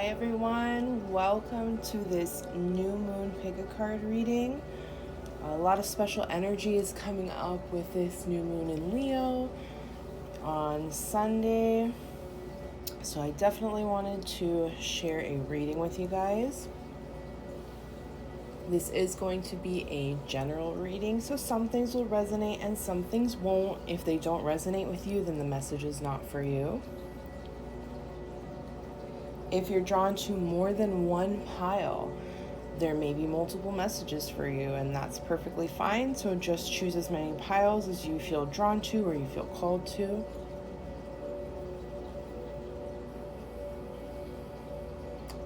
everyone, welcome to this new moon pick a card reading. A lot of special energy is coming up with this new moon in Leo on Sunday, so I definitely wanted to share a reading with you guys. This is going to be a general reading, so some things will resonate and some things won't. If they don't resonate with you, then the message is not for you. If you're drawn to more than one pile, there may be multiple messages for you, and that's perfectly fine. So just choose as many piles as you feel drawn to or you feel called to.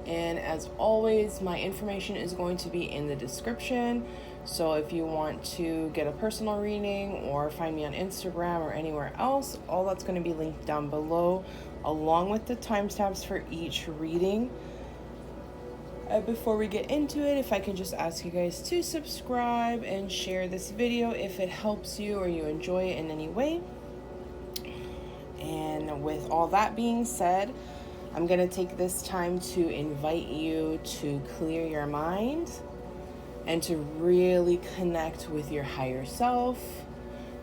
And as always, my information is going to be in the description. So if you want to get a personal reading or find me on Instagram or anywhere else, all that's going to be linked down below, along with the timestamps for each reading. And before we get into it, if I can just ask you guys to subscribe and share this video if it helps you or you enjoy it in any way. And with all that being said, I'm going to take this time to invite you to clear your mind and to really connect with your higher self,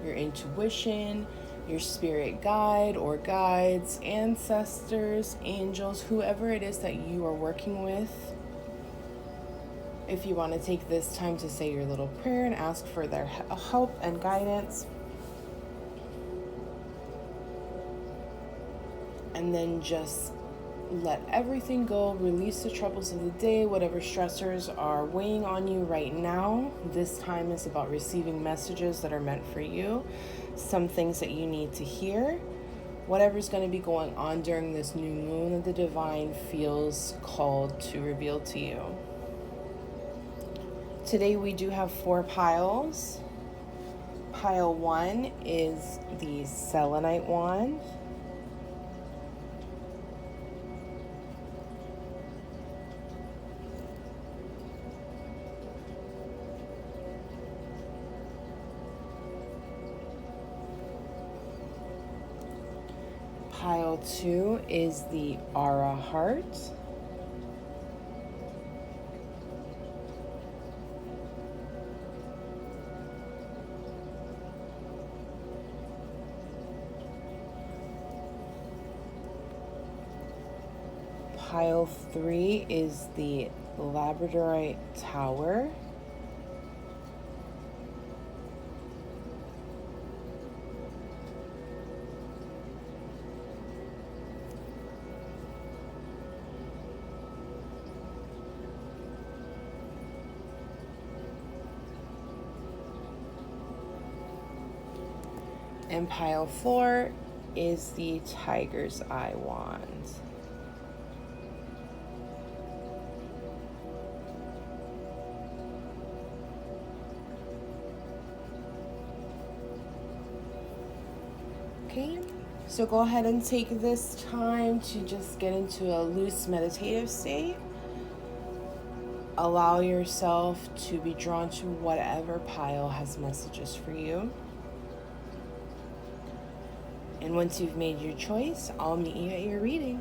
your intuition, your spirit guide or guides, ancestors, angels, whoever it is that you are working with. If you want to take this time to say your little prayer and ask for their help and guidance. And then just let everything go, release the troubles of the day, whatever stressors are weighing on you right now. This time is about receiving messages that are meant for you, some things that you need to hear, whatever's going to be going on during this new moon that the divine feels called to reveal to you. Today we do have 4 piles. Pile 1 is the selenite wand. Pile 2 is the Aura heart. Pile 3 is the Labradorite Tower. And pile 4 is the Tiger's Eye wand. Okay, so go ahead and take this time to just get into a loose meditative state. Allow yourself to be drawn to whatever pile has messages for you. And once you've made your choice, I'll meet you at your reading.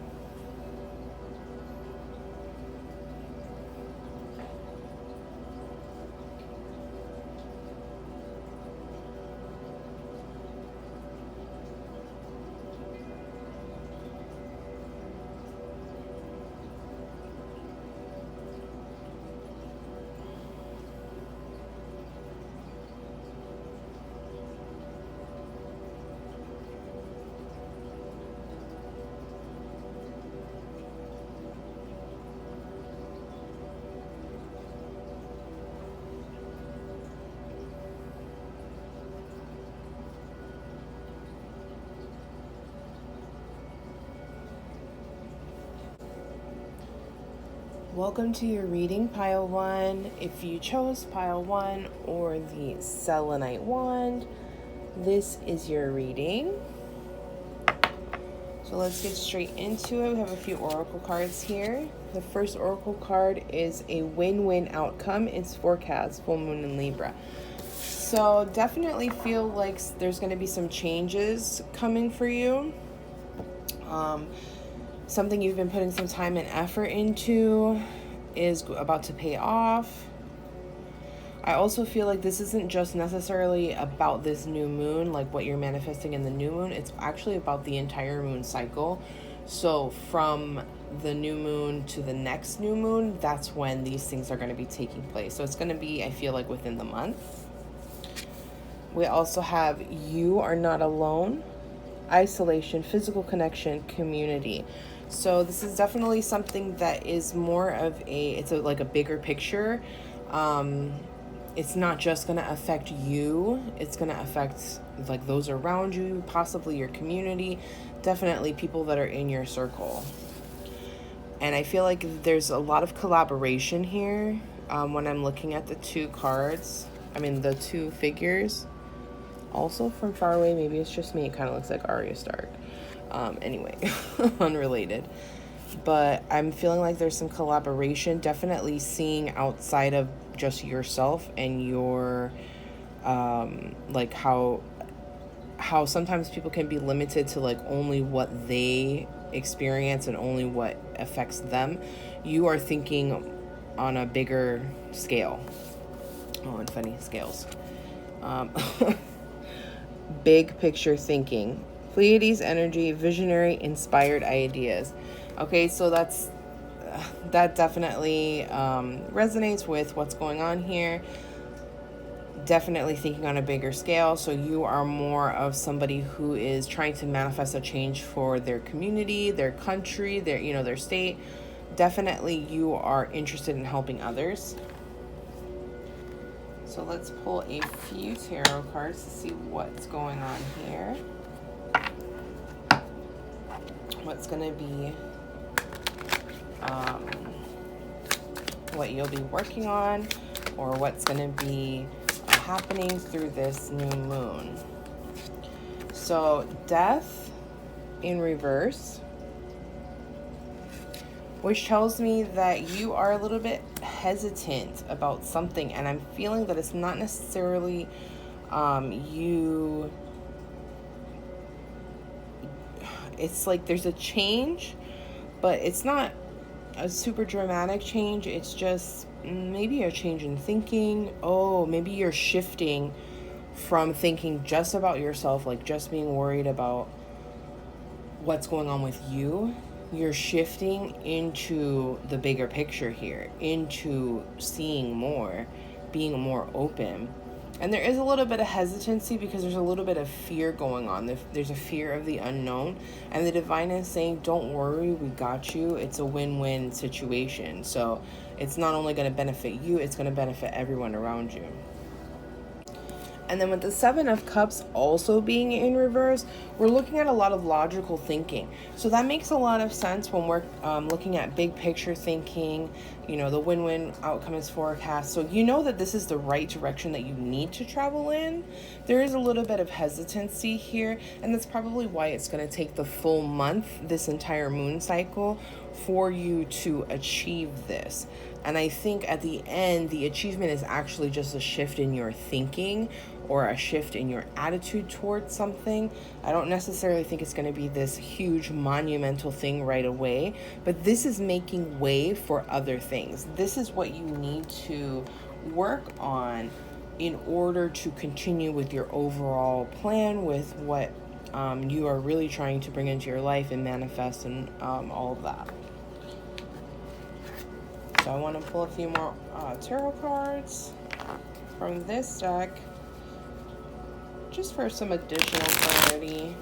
Welcome to your reading, Pile 1. If you chose Pile 1 or the Selenite wand, this is your reading. So let's get straight into it. We have a few oracle cards here. The first oracle card is a win-win outcome. It's forecast, full moon in Libra. So definitely feel like there's going to be some changes coming for you. something you've been putting some time and effort into is about to pay off. I also feel like this isn't just necessarily about this new moon, like what you're manifesting in the new moon. It's actually about the entire moon cycle. So from the new moon to the next new moon, that's when these things are going to be taking place. So it's going to be, I feel like, within the month. We also have you are not alone, isolation, physical connection, community. So this is definitely something that is more of like a bigger picture. It's not just going to affect you. It's going to affect like those around you, possibly your community, definitely people that are in your circle. And I feel like there's a lot of collaboration here when I'm looking at the two figures. Also from far away, maybe it's just me, it kind of looks like Arya Stark. Anyway, unrelated. But I'm feeling like there's some collaboration, definitely seeing outside of just yourself and your, like how sometimes people can be limited to like only what they experience and only what affects them. You are thinking on a bigger scale. Oh, and funny scales. Big picture thinking. Pleiades energy, visionary, inspired ideas. Okay, so that definitely resonates with what's going on here. Definitely thinking on a bigger scale. So you are more of somebody who is trying to manifest a change for their community, their country, their state. Definitely you are interested in helping others. So let's pull a few tarot cards to see what's going on here. What's going to be what you'll be working on, or what's going to be happening through this new moon. So death in reverse, which tells me that you are a little bit hesitant about something, and I'm feeling that it's not necessarily it's like there's a change, but it's not a super dramatic change. It's just maybe a change in thinking. Oh, maybe you're shifting from thinking just about yourself, like just being worried about what's going on with you. You're shifting into the bigger picture here, into seeing more, being more open. And there is a little bit of hesitancy because there's a little bit of fear going on. There's a fear of the unknown. And the divine is saying, don't worry, we got you. It's a win-win situation. So it's not only going to benefit you, it's going to benefit everyone around you. And then with the Seven of Cups also being in reverse, we're looking at a lot of logical thinking. So that makes a lot of sense when we're looking at big picture thinking. The win-win outcome is forecast. So you know that this is the right direction that you need to travel in. There is a little bit of hesitancy here, and that's probably why it's going to take the full month, this entire moon cycle, for you to achieve this. And I think at the end, the achievement is actually just a shift in your thinking or a shift in your attitude towards something. I don't necessarily think it's going to be this huge monumental thing right away, but this is making way for other things. This is what you need to work on in order to continue with your overall plan, with what you are really trying to bring into your life and manifest and all of that. So I want to pull a few more tarot cards from this deck, just for some additional clarity.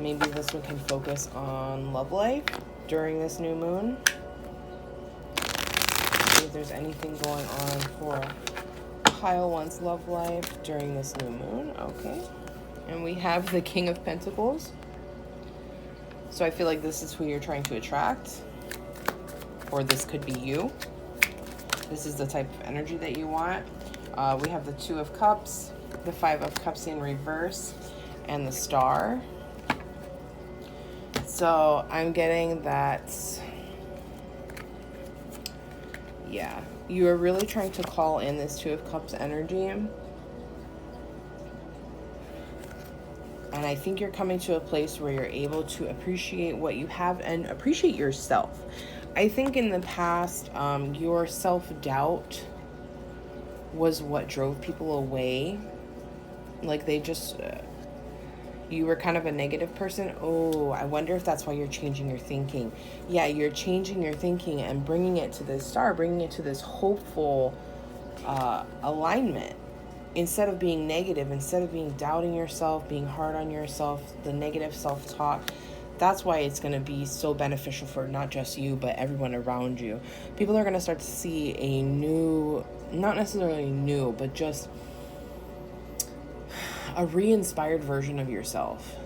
Maybe this one can focus on love life during this new moon. See if there's anything going on for pile one's love life during this new moon. Okay. And we have the King of Pentacles. So I feel like this is who you're trying to attract. Or this could be you. This is the type of energy that you want. We have the Two of Cups, the Five of Cups in reverse, and the Star. So I'm getting that, yeah, you are really trying to call in this Two of Cups energy. And I think you're coming to a place where you're able to appreciate what you have and appreciate yourself. I think in the past, your self-doubt was what drove people away. Like they just, you were kind of a negative person. Oh, I wonder if that's why you're changing your thinking. Yeah, you're changing your thinking and bringing it to this star, bringing it to this hopeful alignment. Instead of being negative, instead of being doubting yourself, being hard on yourself, the negative self-talk, that's why it's going to be so beneficial for not just you, but everyone around you. People are going to start to see a new, not necessarily new, but just a re-inspired version of yourself.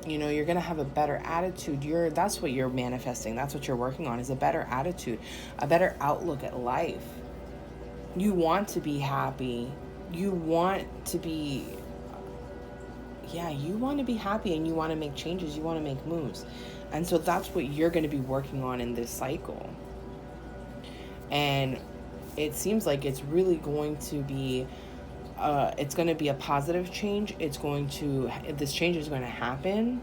You know, you're going to have a better attitude. That's what you're manifesting. That's what you're working on, is a better attitude, a better outlook at life. You want to be happy. You want to be, you want to be happy, and you want to make changes. You want to make moves. And so that's what you're going to be working on in this cycle. And it seems like it's really going to be, it's going to be a positive change. This change is going to happen.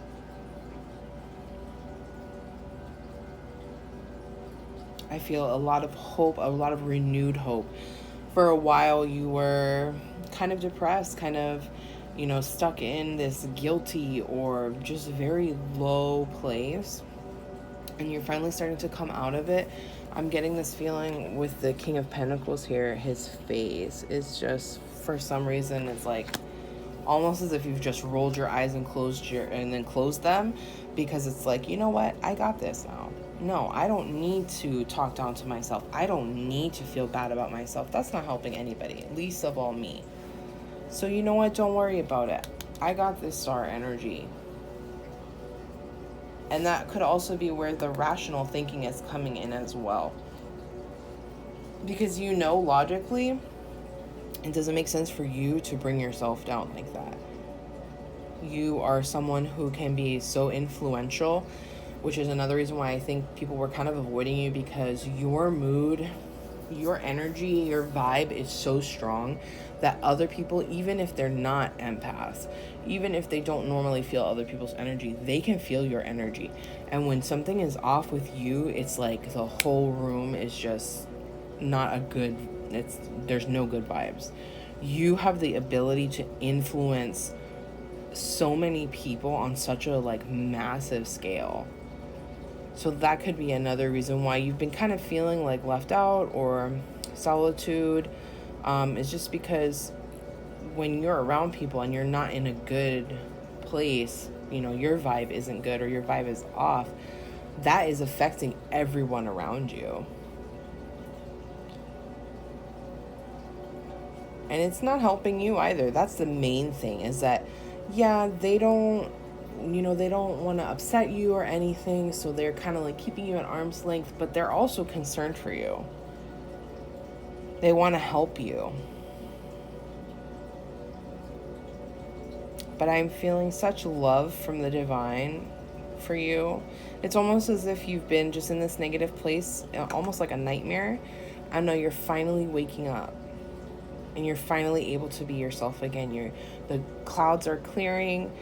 I feel a lot of hope, a lot of renewed hope. For a while, you were kind of depressed, kind of, stuck in this guilty or just very low place. And you're finally starting to come out of it. I'm getting this feeling with the King of Pentacles here. His face is just, for some reason, it's like almost as if you've just rolled your eyes and then closed them, because it's like, you know what? I got this now. No, I don't need to talk down to myself. I don't need to feel bad about myself. That's not helping anybody, least of all me. So you know what? Don't worry about it. I got this star energy. And that could also be where the rational thinking is coming in as well. Because logically, it doesn't make sense for you to bring yourself down like that. You are someone who can be so influential, which is another reason why I think people were kind of avoiding you, because your mood, your energy, your vibe is so strong that other people, even if they're not empaths, even if they don't normally feel other people's energy, they can feel your energy. And when something is off with you, it's like the whole room is just not a good, there's no good vibes. You have the ability to influence so many people on such a massive scale. So that could be another reason why you've been kind of feeling like left out or solitude. It's just because when you're around people and you're not in a good place, your vibe isn't good or your vibe is off, that is affecting everyone around you. And it's not helping you either. That's the main thing, is that, they don't want to upset you or anything, so they're kind of keeping you at arm's length, but they're also concerned for you. They want to help you. But I'm feeling such love from the divine for you. It's almost as if you've been just in this negative place, almost like a nightmare. I know you're finally waking up. And you're finally able to be yourself again. The clouds are clearing,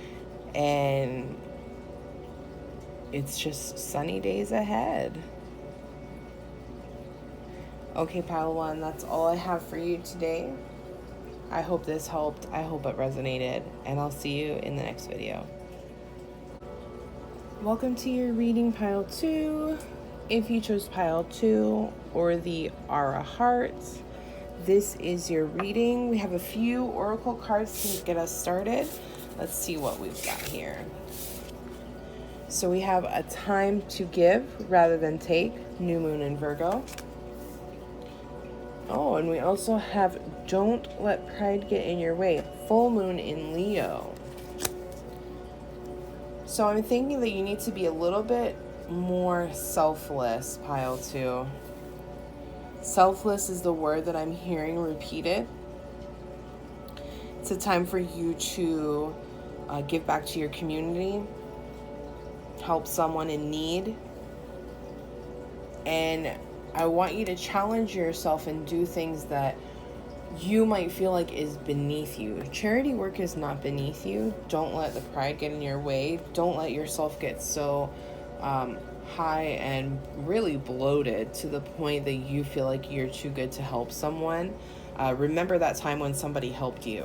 and it's just sunny days ahead. Okay, Pile 1, that's all I have for you today. I hope this helped. I hope it resonated. And I'll see you in the next video. Welcome to your reading, Pile 2. If you chose Pile 2 or the Aura Hearts, this is your reading. We have a few oracle cards to get us started. Let's see what we've got here. So we have a time to give rather than take, new moon in Virgo. Oh, and we also have don't let pride get in your way, full moon in Leo. So I'm thinking that you need to be a little bit more selfless, Pile 2. Selfless is the word that I'm hearing repeated. It's a time for you to give back to your community, help someone in need. And I want you to challenge yourself and do things that you might feel like is beneath you. Charity work is not beneath you. Don't let the pride get in your way. Don't let yourself get so high and really bloated to the point that you feel like you're too good to help someone. Remember that time when somebody helped you.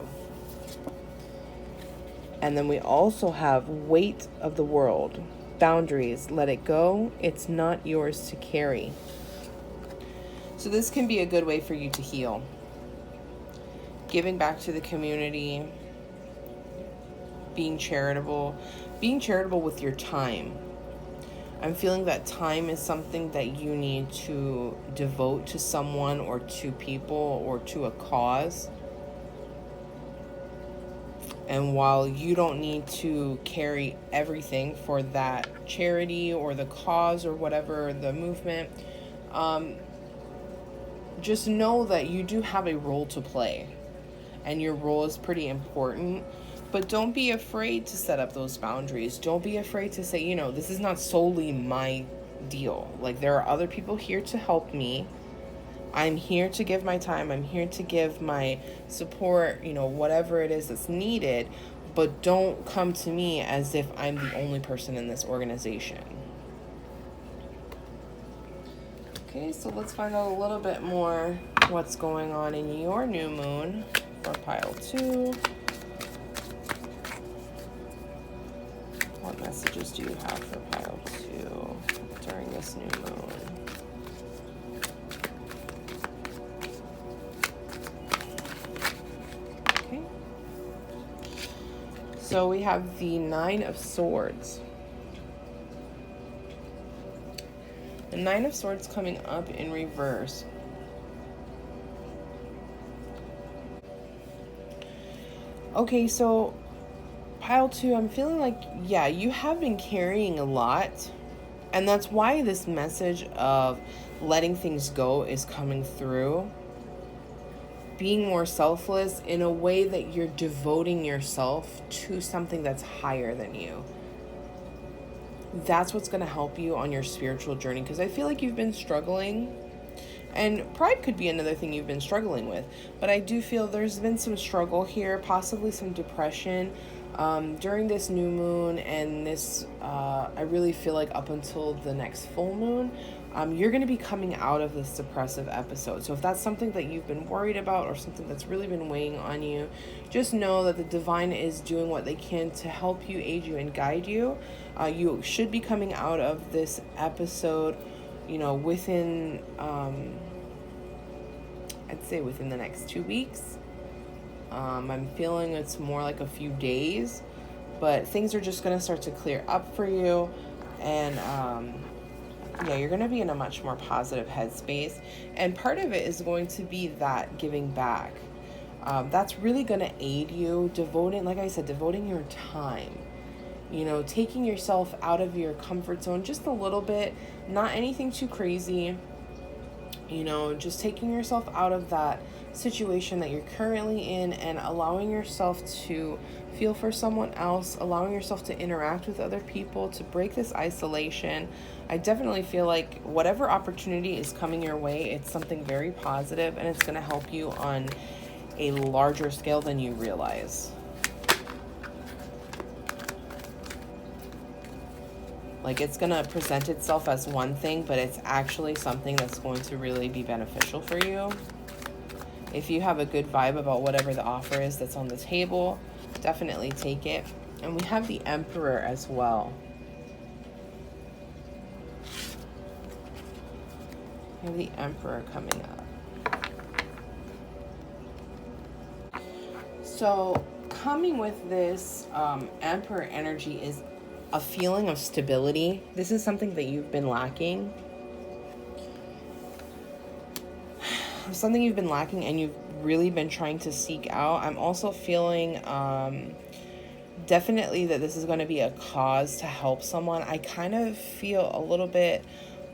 And then we also have weight of the world. Boundaries. Let it go. It's not yours to carry. So this can be a good way for you to heal. Giving back to the community, being charitable with your time. I'm feeling that time is something that you need to devote to someone or to people or to a cause. And while you don't need to carry everything for that charity or the cause or whatever the movement, just know that you do have a role to play. And your role is pretty important, but don't be afraid to set up those boundaries. Don't be afraid to say, this is not solely my deal. Like, there are other people here to help me. I'm here to give my time. I'm here to give my support, whatever it is that's needed, but don't come to me as if I'm the only person in this organization. Okay, so let's find out a little bit more what's going on in your new moon. For pile 2, what messages do you have for pile 2 during this new moon? Okay. So we have the 9 of Swords. The 9 of Swords coming up in reverse. Okay, so pile 2, I'm feeling like, you have been carrying a lot. And that's why this message of letting things go is coming through. Being more selfless in a way that you're devoting yourself to something that's higher than you. That's what's going to help you on your spiritual journey. Because I feel like you've been struggling. And pride could be another thing you've been struggling with. But I do feel there's been some struggle here, possibly some depression during this new moon. And this, I really feel like up until the next full moon, you're going to be coming out of this depressive episode. So if that's something that you've been worried about or something that's really been weighing on you, just know that the divine is doing what they can to help you, aid you, and guide you. You should be coming out of this episode within, I'd say within the next 2 weeks. I'm feeling it's more like a few days, but things are just going to start to clear up for you. And, you're going to be in a much more positive headspace. And part of it is going to be that giving back. That's really going to aid you, devoting your time. Taking yourself out of your comfort zone just a little bit, not anything too crazy, just taking yourself out of that situation that you're currently in and allowing yourself to feel for someone else, allowing yourself to interact with other people, to break this isolation. I definitely feel like whatever opportunity is coming your way, it's something very positive and it's going to help you on a larger scale than you realize. Like, it's going to present itself as one thing, but it's actually something that's going to really be beneficial for you. If you have a good vibe about whatever the offer is that's on the table, definitely take it. And we have the Emperor as well. We have the Emperor coming up. So coming with this Emperor energy is a feeling of stability. This is something that you've been lacking. Something you've been lacking and you've really been trying to seek out. I'm also feeling definitely that this is going to be a cause to help someone. I kind of feel a little bit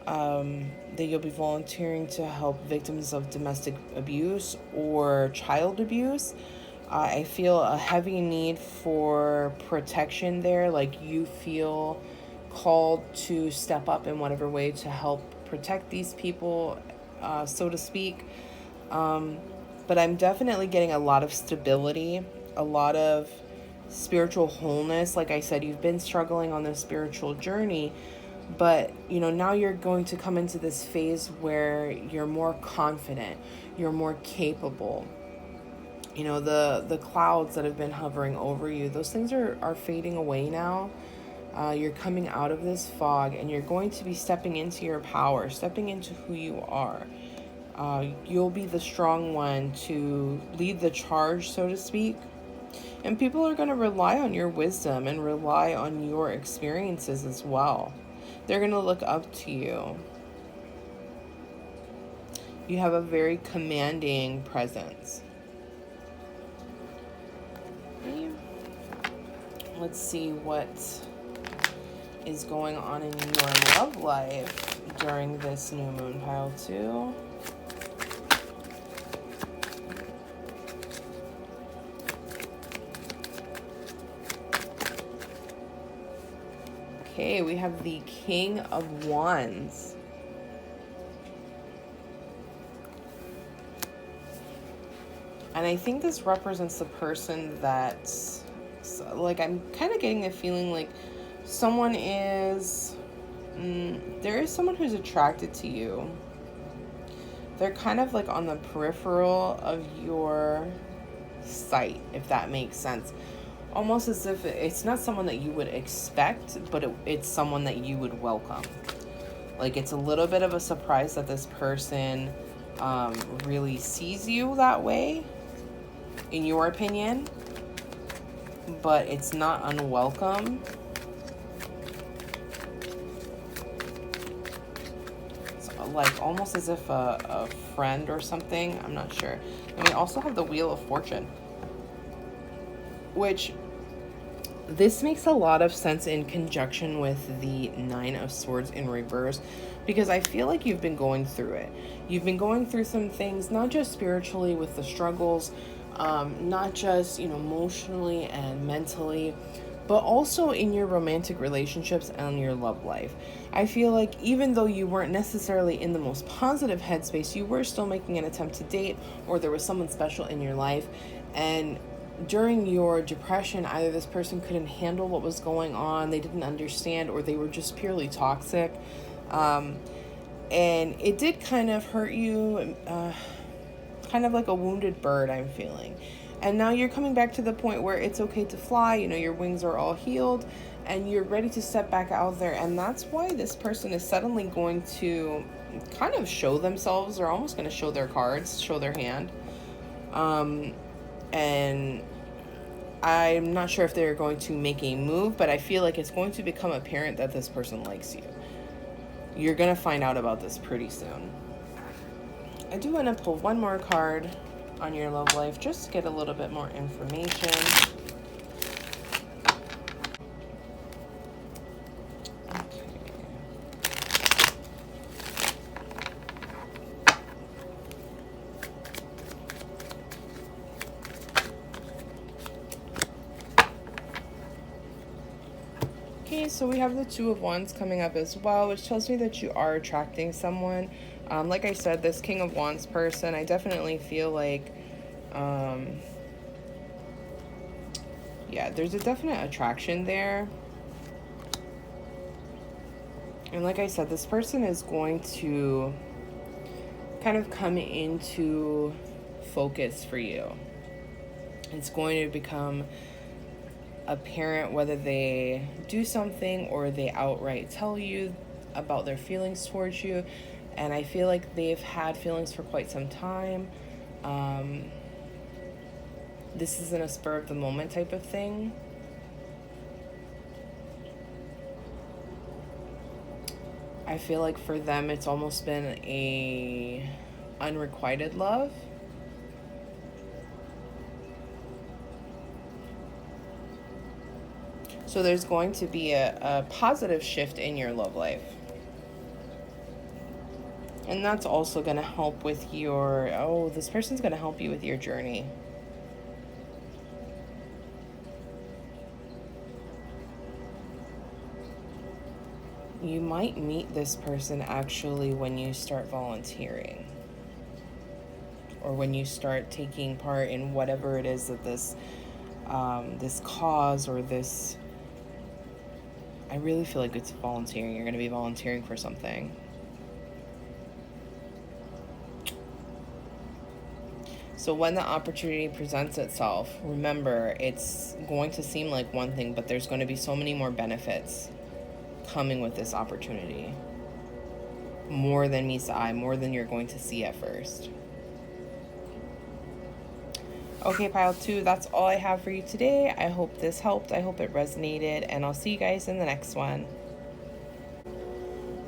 that you'll be volunteering to help victims of domestic abuse or child abuse. I feel a heavy need for protection there. Like, you feel called to step up in whatever way to help protect these people, so to speak. But I'm definitely getting a lot of stability, a lot of spiritual wholeness. Like I said, you've been struggling on this spiritual journey, but now you're going to come into this phase where you're more confident, you're more capable. The clouds that have been hovering over you, those things are fading away now. You're coming out of this fog, and you're going to be stepping into your power, stepping into who you are. You'll be the strong one to lead the charge, so to speak. And people are going to rely on your wisdom and rely on your experiences as well. They're going to look up to you. You have a very commanding presence. Let's see what is going on in your love life during this new moon, pile 2. Okay, we have the King of Wands. And I think this represents the person that's, like, I'm kind of getting the feeling like someone is, there is someone who's attracted to you. They're kind of like on the peripheral of your sight, if that makes sense. Almost as if it's not someone that you would expect, but it's someone that you would welcome. Like, it's a little bit of a surprise that this person really sees you that way, in your opinion, but it's not unwelcome. It's like almost as if a friend or something. I'm not sure. And we also have the Wheel of Fortune, which this makes a lot of sense in conjunction with the Nine of Swords in reverse, because I feel like you've been going through it. You've been going through some things, not just spiritually with the struggles, not just, emotionally and mentally, but also in your romantic relationships and your love life. I feel like even though you weren't necessarily in the most positive headspace, you were still making an attempt to date, or there was someone special in your life. And during your depression, either this person couldn't handle what was going on, they didn't understand, or they were just purely toxic. And it did kind of hurt you, kind of like a wounded bird, I'm feeling. And now you're coming back to the point where it's okay to fly, your wings are all healed, and you're ready to step back out there. And that's why this person is suddenly going to kind of show themselves. They're almost going to show their cards, show their hand. And I'm not sure if they're going to make a move, but I feel like it's going to become apparent that this person likes you. You're going to find out about this pretty soon. I do want to pull one more card on your love life just to get a little bit more information. Okay, so we have the Two of Wands coming up as well, which tells me that you are attracting someone. Like I said, this King of Wands person, I definitely feel like, yeah, there's a definite attraction there. And like I said, this person is going to kind of come into focus for you. It's going to become apparent whether they do something or they outright tell you about their feelings towards you. And I feel like they've had feelings for quite some time. This isn't a spur of the moment type of thing. I feel like for them, it's almost been a unrequited love. So there's going to be a positive shift in your love life. And that's also going to help with your, this person's going to help you with your journey. You might meet this person actually when you start volunteering. or when you start taking part in whatever it is that this this cause or this, I really feel like it's volunteering. You're going to be volunteering for something. So when the opportunity presents itself, remember, it's going to seem like one thing, but there's going to be so many more benefits coming with this opportunity. More than meets the eye, more than you're going to see at first. Okay, pile 2, that's all I have for you today. I hope this helped. I hope it resonated, and I'll see you guys in the next one.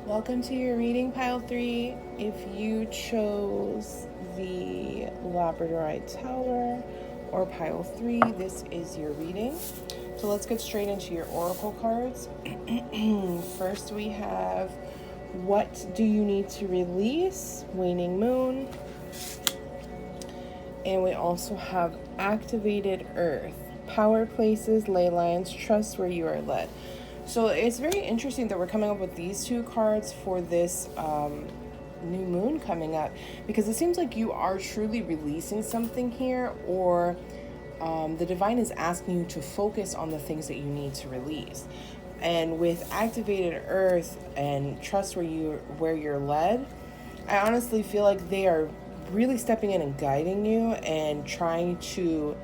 Welcome to your reading, pile 3. If you chose the Labradorite Tower or pile 3, this is your reading. So let's get straight into your oracle cards. First we have, what do you need to release? Waning Moon. And we also have activated earth, power places, ley lines, trust where you are led. So it's very interesting that we're coming up with these 2 cards for this new moon coming up, because it seems like you are truly releasing something here, or the divine is asking you to focus on the things that you need to release. And with activated earth and trust where you're led, I honestly feel like they are really stepping in and guiding you and trying to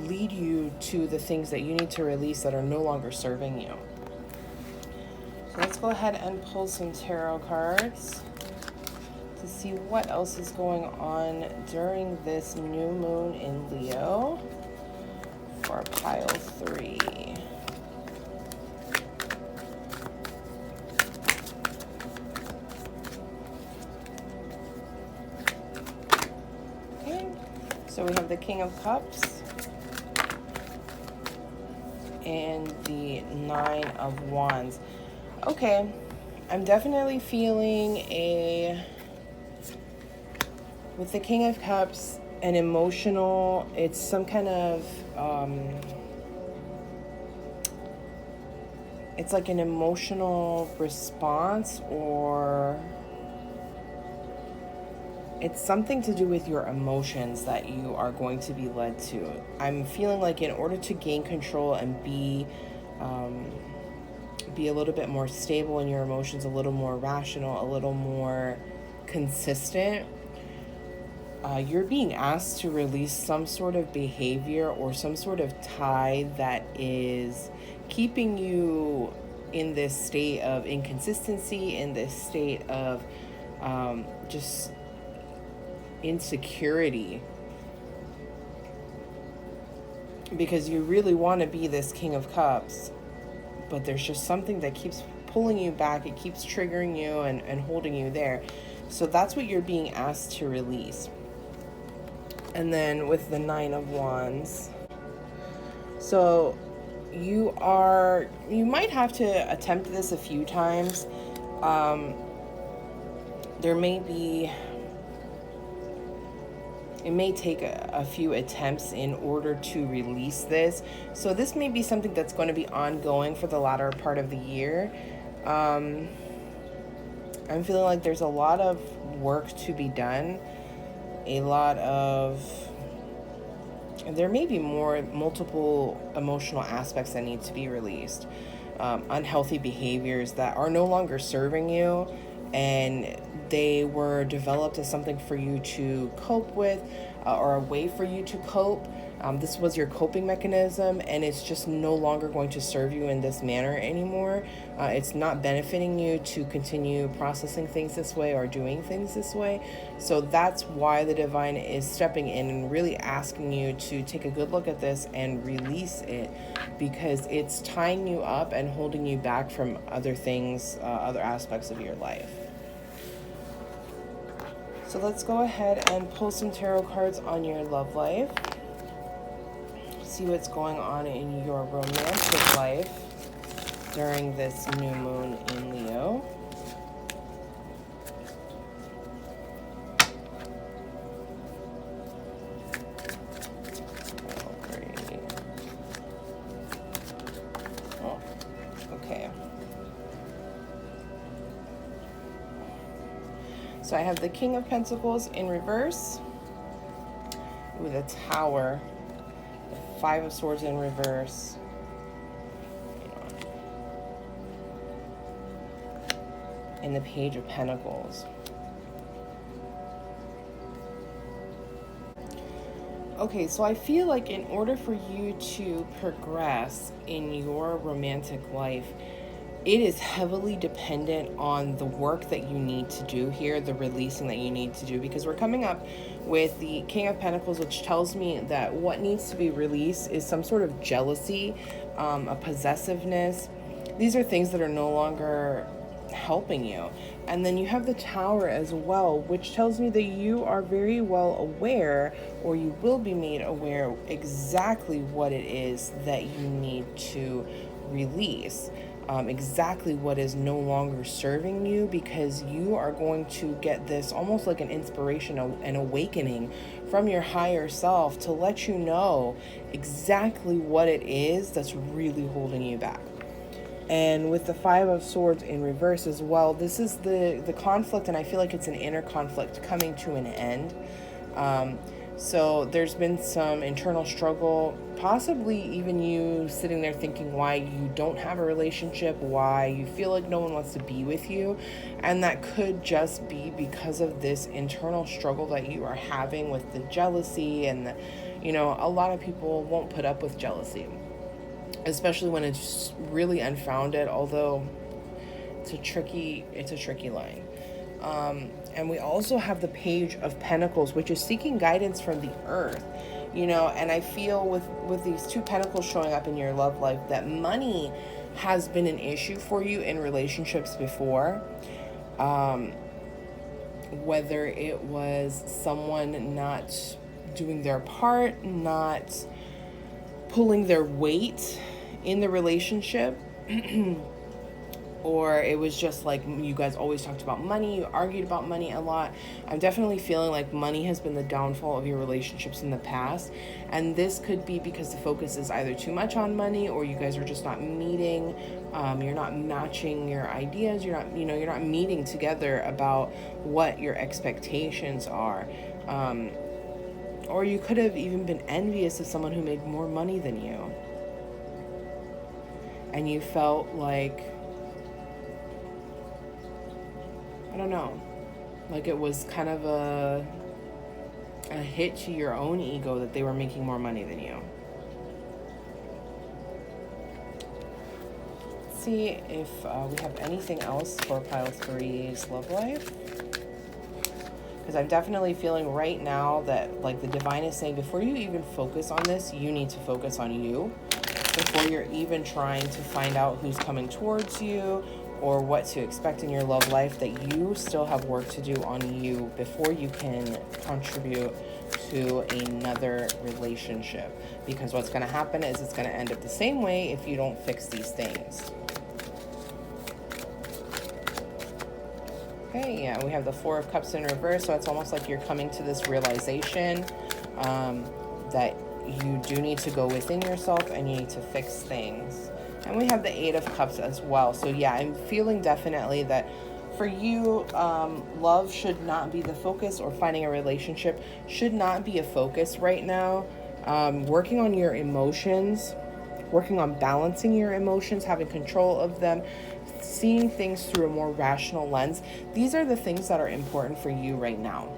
lead you to the things that you need to release that are no longer serving you. So let's go ahead and pull some tarot cards to see what else is going on during this new moon in Leo for pile 3. Okay, so we have the King of Cups and the 9 of Wands. Okay, I'm definitely feeling with the King of Cups, an emotional, it's some kind of, it's like an emotional response, or it's something to do with your emotions that you are going to be led to. I'm feeling like in order to gain control and be a little bit more stable in your emotions, a little more rational, a little more consistent, you're being asked to release some sort of behavior or some sort of tie that is keeping you in this state of inconsistency, in this state of just insecurity, because you really want to be this King of Cups, but there's just something that keeps pulling you back. It keeps triggering you and holding you there. So that's what you're being asked to release. And then with the 9 of Wands, so you might have to attempt this a few times. It may take a few attempts in order to release this. So this may be something that's going to be ongoing for the latter part of the year. I'm feeling like there's a lot of work to be done. There may be multiple emotional aspects that need to be released. Unhealthy behaviors that are no longer serving you, and they were developed as something for you to cope with, or a way for you to cope. This was your coping mechanism, and it's just no longer going to serve you in this manner anymore. It's not benefiting you to continue processing things this way or doing things this way. So that's why the divine is stepping in and really asking you to take a good look at this and release it, because it's tying you up and holding you back from other things, other aspects of your life. So let's go ahead and pull some tarot cards on your love life. See what's going on in your romantic life during this new moon in Leo. Oh, okay. So I have the King of Pentacles in reverse, with a Tower, the Five of Swords in reverse, and the Page of Pentacles. Okay, so I feel like in order for you to progress in your romantic life, it is heavily dependent on the work that you need to do here, the releasing that you need to do, because we're coming up with the King of Pentacles, which tells me that what needs to be released is some sort of jealousy, a possessiveness. These are things that are no longer helping you. And then you have the Tower as well, which tells me that you are very well aware, or you will be made aware exactly what it is that you need to release, exactly what is no longer serving you, because you are going to get this almost like an inspiration, an awakening from your higher self to let you know exactly what it is that's really holding you back. And with the Five of Swords in reverse as well, this is the conflict, and I feel like it's an inner conflict coming to an end. So there's been some internal struggle, possibly even you sitting there thinking why you don't have a relationship, why you feel like no one wants to be with you. And that could just be because of this internal struggle that you are having with the jealousy. And, a lot of people won't put up with jealousy, especially when it's really unfounded, although it's a tricky line. And we also have the Page of Pentacles, which is seeking guidance from the earth, and I feel with these two pentacles showing up in your love life that money has been an issue for you in relationships before. Whether it was someone not doing their part, not pulling their weight in the relationship, or it was just like you guys always talked about money, you argued about money a lot. I'm definitely feeling like money has been the downfall of your relationships in the past, and this could be because the focus is either too much on money, or you guys are just not meeting, you're not matching your ideas, you're not meeting together about what your expectations are. Or you could have even been envious of someone who made more money than you, and you felt like, I don't know, like it was kind of a hit to your own ego that they were making more money than you. Let's see if we have anything else for Pile 3's love life. Because I'm definitely feeling right now that like the divine is saying, before you even focus on this, you need to focus on you. Before you're even trying to find out who's coming towards you or what to expect in your love life, that you still have work to do on you before you can contribute to another relationship. Because what's going to happen is it's going to end up the same way if you don't fix these things. Okay, yeah, we have the Four of Cups in reverse, so it's almost like you're coming to this realization that you do need to go within yourself and you need to fix things. And we have the Eight of Cups as well. So yeah, I'm feeling definitely that for you, love should not be the focus, or finding a relationship should not be a focus right now. Working on your emotions, working on balancing your emotions, having control of them, seeing things through a more rational lens. These are the things that are important for you right now.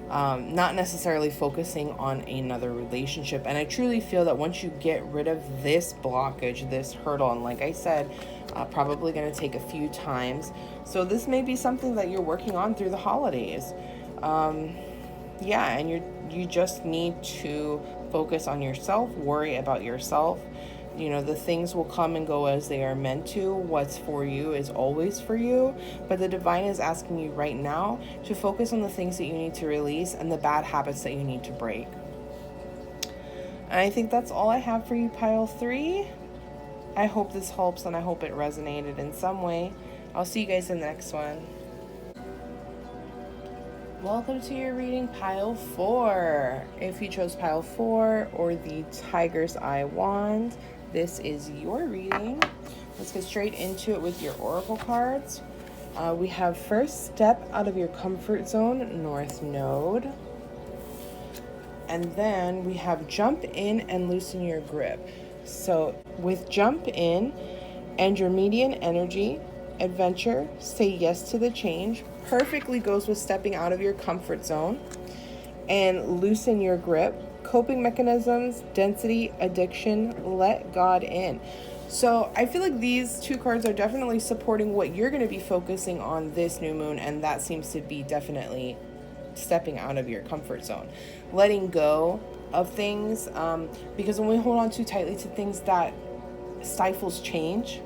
Not necessarily focusing on another relationship. And I truly feel that once you get rid of this blockage, this hurdle, and like I said, probably going to take a few times. So this may be something that you're working on through the holidays. Yeah, and you just need to focus on yourself, worry about yourself. The things will come and go as they are meant to. What's for you is always for you. But the divine is asking you right now to focus on the things that you need to release and the bad habits that you need to break. And I think that's all I have for you, Pile 3. I hope this helps, and I hope it resonated in some way. I'll see you guys in the next one. Welcome to your reading, Pile 4. If you chose Pile 4 or the Tiger's Eye Wand, this is your reading. Let's get straight into it with your oracle cards. We have first, step out of your comfort zone, North Node. And then we have jump in and loosen your grip. So with jump in and your median energy, adventure, say yes to the change, perfectly goes with stepping out of your comfort zone, and loosen your grip, coping mechanisms, density, addiction, let God in. So I feel like these two cards are definitely supporting what you're going to be focusing on this new moon, and that seems to be definitely stepping out of your comfort zone, letting go of things, because when we hold on too tightly to things, that stifles change,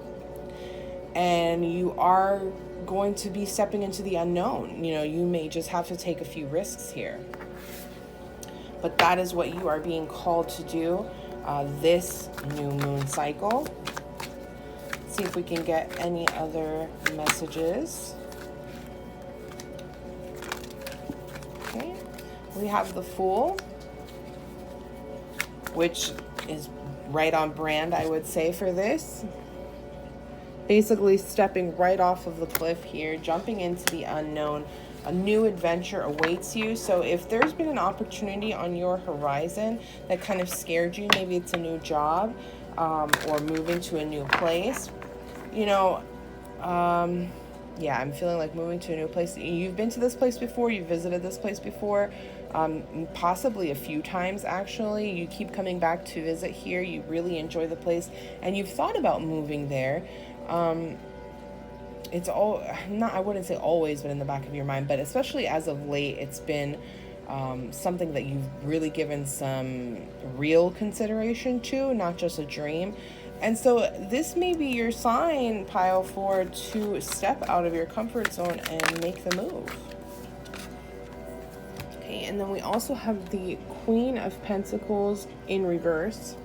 and you are going to be stepping into the unknown. You may just have to take a few risks here, but that is what you are being called to do this new moon cycle. Let's see if we can get any other messages. Okay, we have the Fool, which is right on brand, I would say, for this. Basically stepping right off of the cliff here, jumping into the unknown. A new adventure awaits you. So if there's been an opportunity on your horizon that kind of scared you, maybe it's a new job, or moving to a new place, I'm feeling like moving to a new place. You've been to this place before, you've visited this place before, possibly a few times actually. You keep coming back to visit here, you really enjoy the place, and you've thought about moving there. It's all not, I wouldn't say always been in the back of your mind, but especially as of late, it's been something that you've really given some real consideration to, not just a dream. And so this may be your sign, Pile 4, to step out of your comfort zone and make the move. Okay, and then we also have the Queen of Pentacles in reverse.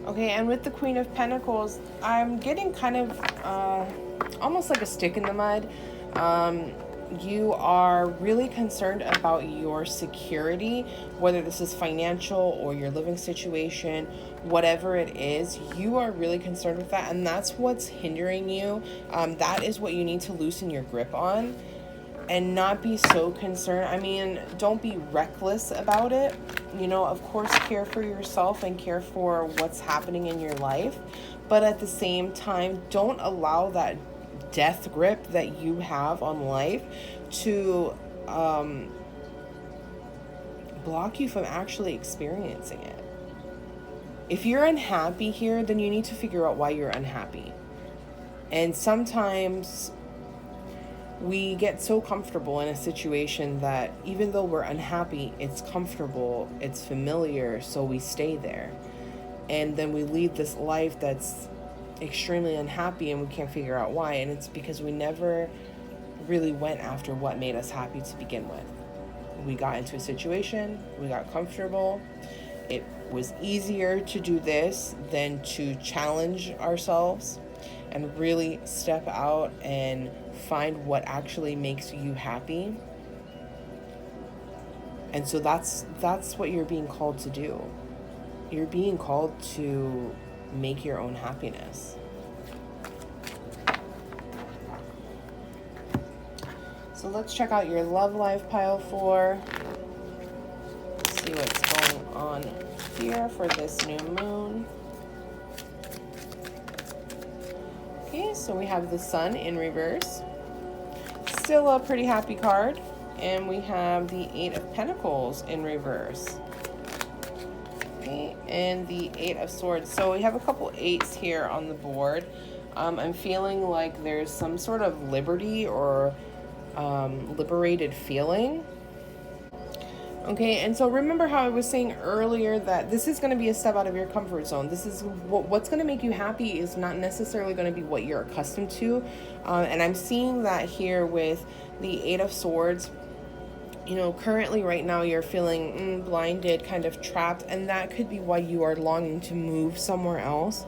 Okay, and with the Queen of Pentacles, I'm getting kind of almost like a stick in the mud. You are really concerned about your security, whether this is financial or your living situation, whatever it is, you are really concerned with that, and that's what's hindering you. That is what you need to loosen your grip on and not be so concerned. I mean, don't be reckless about it. Of course, care for yourself and care for what's happening in your life, but at the same time, don't allow that death grip that you have on life to block you from actually experiencing it. If you're unhappy here, then you need to figure out why you're unhappy. And sometimes we get so comfortable in a situation that even though we're unhappy, it's comfortable, it's familiar, so we stay there. And then we lead this life that's extremely unhappy and we can't figure out why. And it's because we never really went after what made us happy to begin with. We got into a situation, we got comfortable. It was easier to do this than to challenge ourselves and really step out and find what actually makes you happy. And so that's what you're being called to do. You're being called to make your own happiness. So let's check out your love life, Pile 4. See what's going on here for this new moon. Okay, so we have the Sun in reverse. Still a pretty happy card. And we have the Eight of Pentacles in reverse. Okay, and the Eight of Swords. So we have a couple eights here on the board. I'm feeling like there's some sort of liberty or liberated feeling. Okay, and so remember how I was saying earlier that this is going to be a step out of your comfort zone. This is what's going to make you happy is not necessarily going to be what you're accustomed to. And I'm seeing that here with the Eight of Swords. Currently right now you're feeling blinded, kind of trapped, and that could be why you are longing to move somewhere else.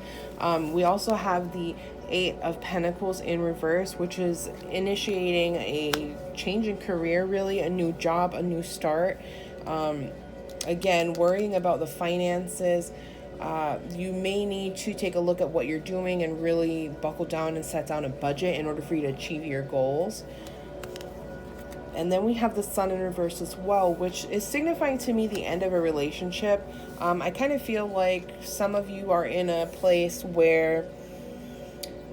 We also have the Eight of Pentacles in reverse, which is initiating a change in career, really, a new job, a new start. Again, worrying about the finances. You may need to take a look at what you're doing and really buckle down and set down a budget in order for you to achieve your goals. And then we have the Sun in reverse as well, which is signifying to me the end of a relationship. I kind of feel like some of you are in a place where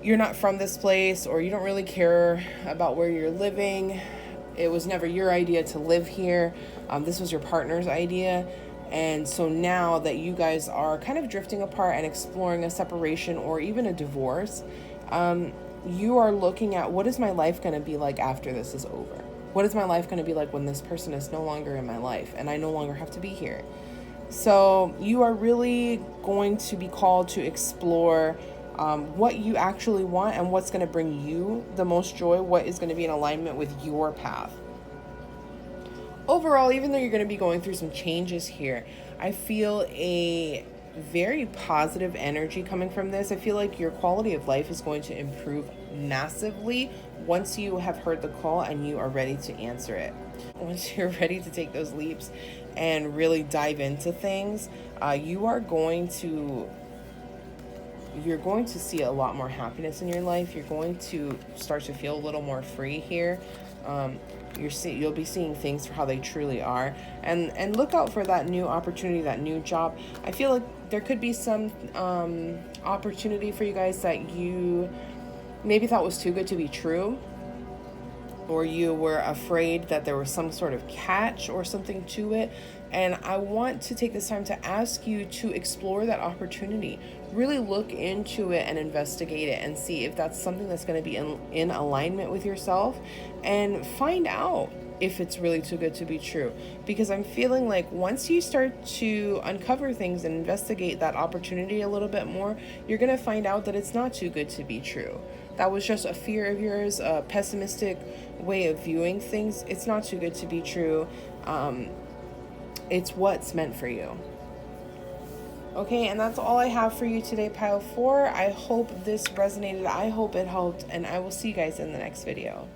you're not from this place, or you don't really care about where you're living. It was never your idea to live here. This was your partner's idea. And so now that you guys are kind of drifting apart and exploring a separation or even a divorce, you are looking at, what is my life going to be like after this is over? What is my life going to be like when this person is no longer in my life and I no longer have to be here? So you are really going to be called to explore what you actually want and what's going to bring you the most joy, what is going to be in alignment with your path. Overall, even though you're going to be going through some changes here, I feel a very positive energy coming from this. I feel like your quality of life is going to improve massively once you have heard the call and you are ready to answer it. Once you're ready to take those leaps and really dive into things, you're going to see a lot more happiness in your life. You're going to start to feel a little more free here. You'll be seeing things for how they truly are, and look out for that new opportunity, that new job. I feel like there could be some opportunity for you guys that you maybe thought was too good to be true, or you were afraid that there was some sort of catch or something to it. And I want to take this time to ask you to explore that opportunity. Really look into it and investigate it and see if that's something that's going to be in alignment with yourself, and find out if it's really too good to be true. Because I'm feeling like once you start to uncover things and investigate that opportunity a little bit more, you're going to find out that it's not too good to be true. That was just a fear of yours, a pessimistic way of viewing things. It's not too good to be true. It's what's meant for you. Okay, and that's all I have for you today, Pile 4. I hope this resonated. I hope it helped, and I will see you guys in the next video.